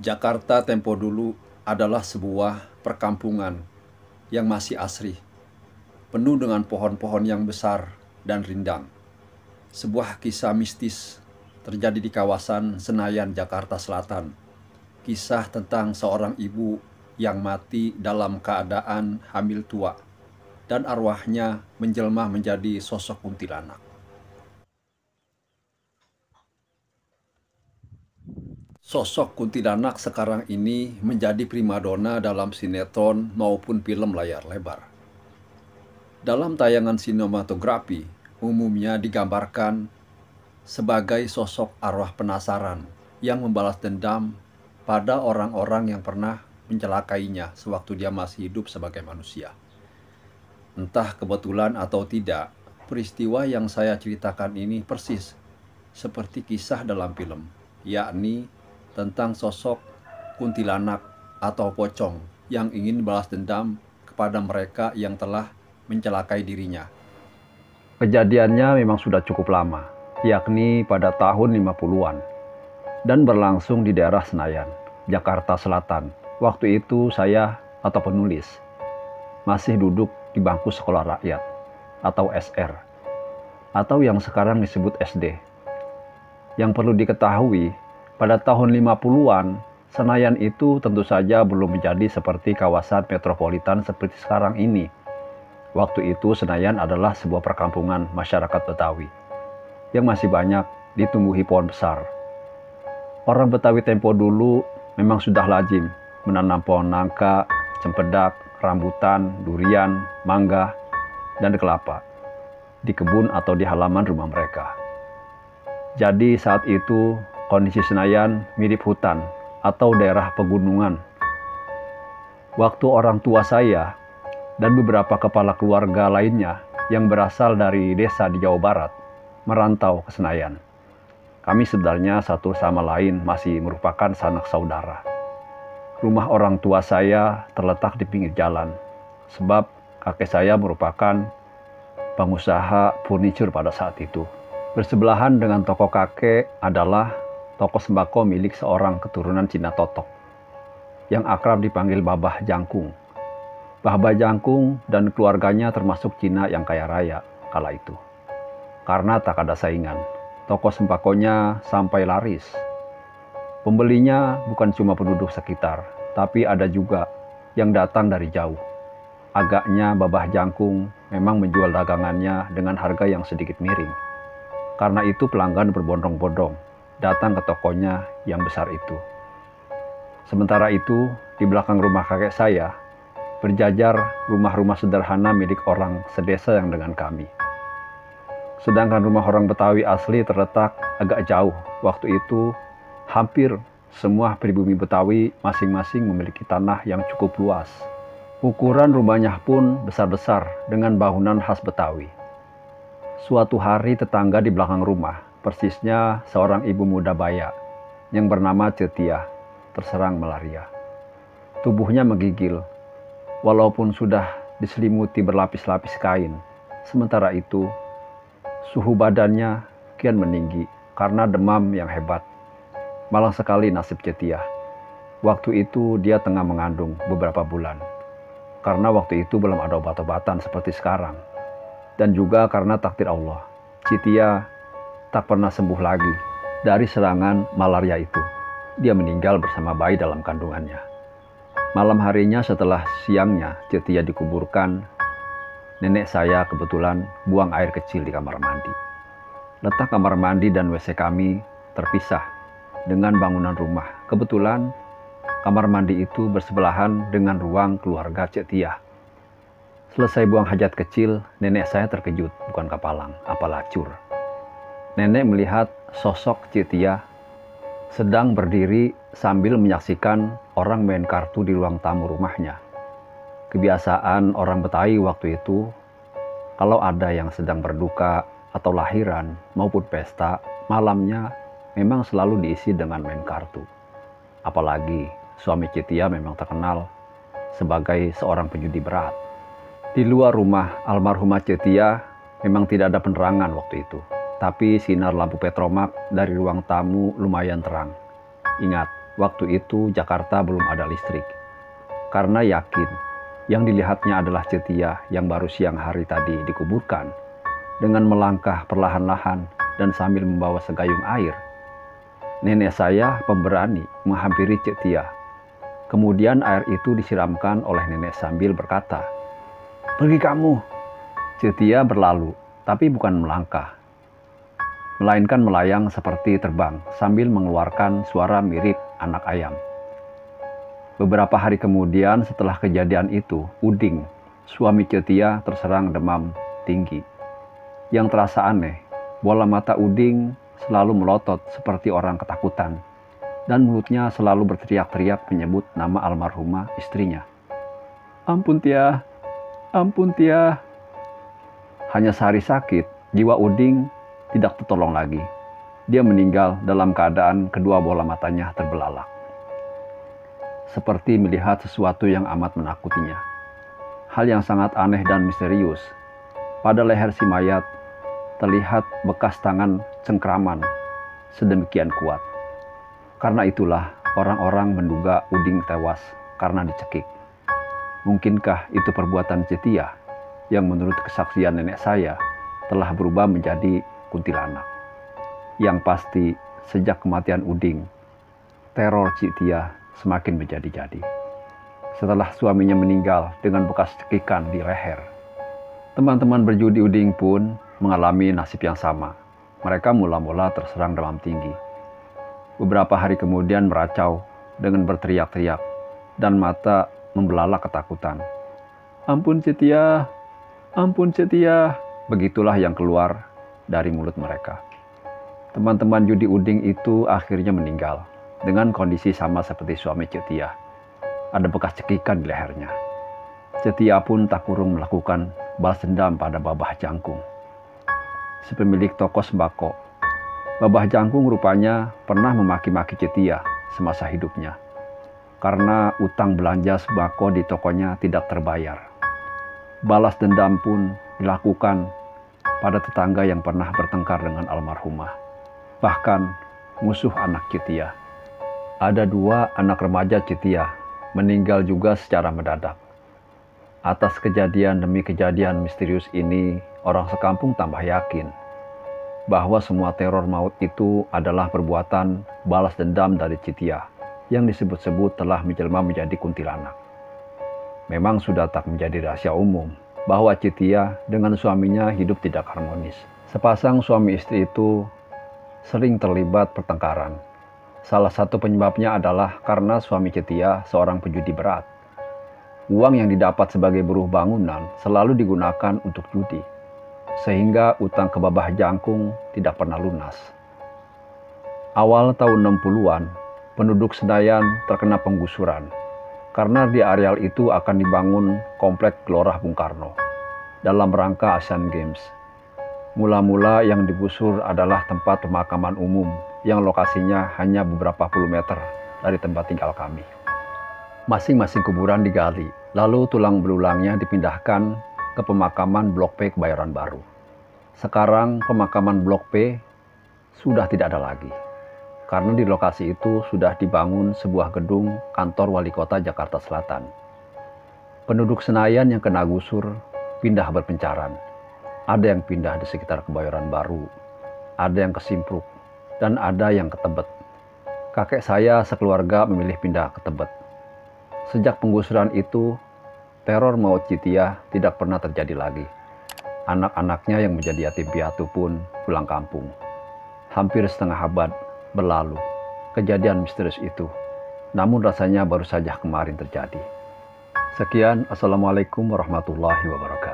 Jakarta tempo dulu adalah sebuah perkampungan yang masih asri, penuh dengan pohon-pohon yang besar dan rindang. Sebuah kisah mistis terjadi di kawasan Senayan, Jakarta Selatan. Kisah tentang seorang ibu yang mati dalam keadaan hamil tua dan arwahnya menjelma menjadi sosok kuntilanak. Sosok kuntilanak sekarang ini menjadi primadona dalam sinetron maupun film layar lebar. Dalam tayangan sinematografi, umumnya digambarkan sebagai sosok arwah penasaran yang membalas dendam pada orang-orang yang pernah mencelakainya sewaktu dia masih hidup sebagai manusia. Entah kebetulan atau tidak, peristiwa yang saya ceritakan ini persis seperti kisah dalam film, yakni tentang sosok kuntilanak atau pocong yang ingin balas dendam kepada mereka yang telah mencelakai dirinya. Kejadiannya memang sudah cukup lama, yakni pada tahun 50-an, dan berlangsung di daerah Senayan, Jakarta Selatan. Waktu itu saya atau penulis masih duduk di bangku sekolah rakyat atau SR, atau yang sekarang disebut SD. Yang perlu diketahui, pada tahun 50-an, Senayan itu tentu saja belum menjadi seperti kawasan metropolitan seperti sekarang ini. Waktu itu Senayan adalah sebuah perkampungan masyarakat Betawi yang masih banyak ditumbuhi pohon besar. Orang Betawi tempo dulu memang sudah lazim menanam pohon nangka, cempedak, rambutan, durian, mangga, dan kelapa di kebun atau di halaman rumah mereka. Jadi saat itu kondisi Senayan mirip hutan atau daerah pegunungan. Waktu orang tua saya dan beberapa kepala keluarga lainnya yang berasal dari desa di Jawa Barat merantau ke Senayan. Kami sebenarnya satu sama lain masih merupakan sanak saudara. Rumah orang tua saya terletak di pinggir jalan, sebab kakek saya merupakan pengusaha furniture pada saat itu. Bersebelahan dengan toko kakek adalah toko sembako milik seorang keturunan Cina Totok yang akrab dipanggil Babah Jangkung. Babah Jangkung dan keluarganya termasuk Cina yang kaya raya kala itu. Karena tak ada saingan, toko sembakonya sampai laris. Pembelinya bukan cuma penduduk sekitar, tapi ada juga yang datang dari jauh. Agaknya Babah Jangkung memang menjual dagangannya dengan harga yang sedikit miring. Karena itu pelanggan berbondong-bondong datang ke tokonya yang besar itu. Sementara itu, di belakang rumah kakek saya, berjajar rumah-rumah sederhana milik orang sedesa yang dengan kami. Sedangkan rumah orang Betawi asli terletak agak jauh. Waktu itu, hampir semua pribumi Betawi masing-masing memiliki tanah yang cukup luas. Ukuran rumahnya pun besar-besar dengan bangunan khas Betawi. Suatu hari tetangga di belakang rumah, persisnya seorang ibu muda baya yang bernama Cetia, terserang malaria. Tubuhnya menggigil, walaupun sudah diselimuti berlapis-lapis kain. Sementara itu, suhu badannya kian meninggi karena demam yang hebat. Malang sekali nasib Cetia. Waktu itu dia tengah mengandung beberapa bulan. Karena waktu itu belum ada obat-obatan seperti sekarang. Dan juga karena takdir Allah, Cetia tak pernah sembuh lagi dari serangan malaria itu. Dia meninggal bersama bayi dalam kandungannya. Malam harinya setelah siangnya Cetia dikuburkan, nenek saya kebetulan buang air kecil di kamar mandi. Letak kamar mandi dan WC kami terpisah dengan bangunan rumah. Kebetulan kamar mandi itu bersebelahan dengan ruang keluarga Cetia. Selesai buang hajat kecil, nenek saya terkejut, bukan kepalang, apa lacur. Nenek melihat sosok Cetia sedang berdiri sambil menyaksikan orang main kartu di ruang tamu rumahnya. Kebiasaan orang Betawi waktu itu, kalau ada yang sedang berduka atau lahiran maupun pesta, malamnya memang selalu diisi dengan main kartu. Apalagi suami Cetia memang terkenal sebagai seorang penjudi berat. Di luar rumah almarhumah Cetia memang tidak ada penerangan waktu itu. Tapi sinar lampu petromak dari ruang tamu lumayan terang. Ingat, waktu itu Jakarta belum ada listrik. Karena yakin yang dilihatnya adalah Cetia yang baru siang hari tadi dikuburkan, dengan melangkah perlahan-lahan dan sambil membawa segayung air, nenek saya pemberani menghampiri Cetia. Kemudian air itu disiramkan oleh nenek sambil berkata, "Pergi kamu." Cetia berlalu, tapi bukan melangkah, melainkan melayang seperti terbang sambil mengeluarkan suara mirip anak ayam. Beberapa hari kemudian setelah kejadian itu, Uding, suami Cetia, terserang demam tinggi. Yang terasa aneh, bola mata Uding selalu melotot seperti orang ketakutan, dan mulutnya selalu berteriak-teriak menyebut nama almarhumah istrinya. "Ampun Tia, ampun Tia." Hanya sehari sakit, jiwa Uding tidak tertolong lagi. Dia meninggal dalam keadaan kedua bola matanya terbelalak, seperti melihat sesuatu yang amat menakutinya. Hal yang sangat aneh dan misterius, pada leher si mayat terlihat bekas tangan cengkraman sedemikian kuat. Karena itulah orang-orang menduga Uding tewas karena dicekik. Mungkinkah itu perbuatan Cetia yang menurut kesaksian nenek saya telah berubah menjadi kuntilanak? Yang pasti sejak kematian Uding, teror Cetia semakin menjadi-jadi. Setelah suaminya meninggal dengan bekas cekikan di leher, teman-teman berjudi Uding pun mengalami nasib yang sama. Mereka mula-mula terserang demam tinggi. Beberapa hari kemudian meracau dengan berteriak-teriak dan mata membelalak ketakutan. "Ampun Cetia, ampun Cetia." Begitulah yang keluar dari mulut mereka. Teman-teman judi Uding itu akhirnya meninggal dengan kondisi sama seperti suami Cetia. Ada bekas cekikan di lehernya. Cetia pun tak kurang melakukan balas dendam pada Babah Jangkung, si pemilik toko sembako. Babah Jangkung rupanya pernah memaki-maki Cetia semasa hidupnya karena utang belanja sembako di tokonya tidak terbayar. Balas dendam pun dilakukan pada tetangga yang pernah bertengkar dengan almarhumah, bahkan musuh anak Cetia. Ada 2 anak remaja Cetia meninggal juga secara mendadak. Atas kejadian demi kejadian misterius ini, orang sekampung tambah yakin bahwa semua teror maut itu adalah perbuatan balas dendam dari Cetia yang disebut-sebut telah menjelma menjadi kuntilanak. Memang sudah tak menjadi rahasia umum bahwa Cetia dengan suaminya hidup tidak harmonis. Sepasang suami istri itu sering terlibat pertengkaran. Salah satu penyebabnya adalah karena suami Cetia seorang penjudi berat. Uang yang didapat sebagai buruh bangunan selalu digunakan untuk judi, sehingga utang ke Babah Jangkung tidak pernah lunas. Awal tahun 60-an, penduduk Senayan terkena penggusuran karena di areal itu akan dibangun komplek Gelora Bung Karno dalam rangka Asian Games. Mula-mula yang digusur adalah tempat pemakaman umum yang lokasinya hanya beberapa puluh meter dari tempat tinggal kami. Masing-masing kuburan digali, lalu tulang belulangnya dipindahkan ke pemakaman Blok P Kebayoran Baru. Sekarang pemakaman Blok P sudah tidak ada lagi, karena di lokasi itu sudah dibangun sebuah gedung kantor wali kota Jakarta Selatan. Penduduk Senayan yang kena gusur pindah berpencaran. Ada yang pindah di sekitar Kebayoran Baru, ada yang ke Simpruk, dan ada yang ke Tebet. Kakek saya sekeluarga memilih pindah ke Tebet. Sejak penggusuran itu, teror maut Cetia tidak pernah terjadi lagi. Anak-anaknya yang menjadi yatim piatu pun pulang kampung. Hampir setengah abad berlalu kejadian misterius itu, namun rasanya baru saja kemarin terjadi. Sekian, Assalamualaikum warahmatullahi wabarakatuh.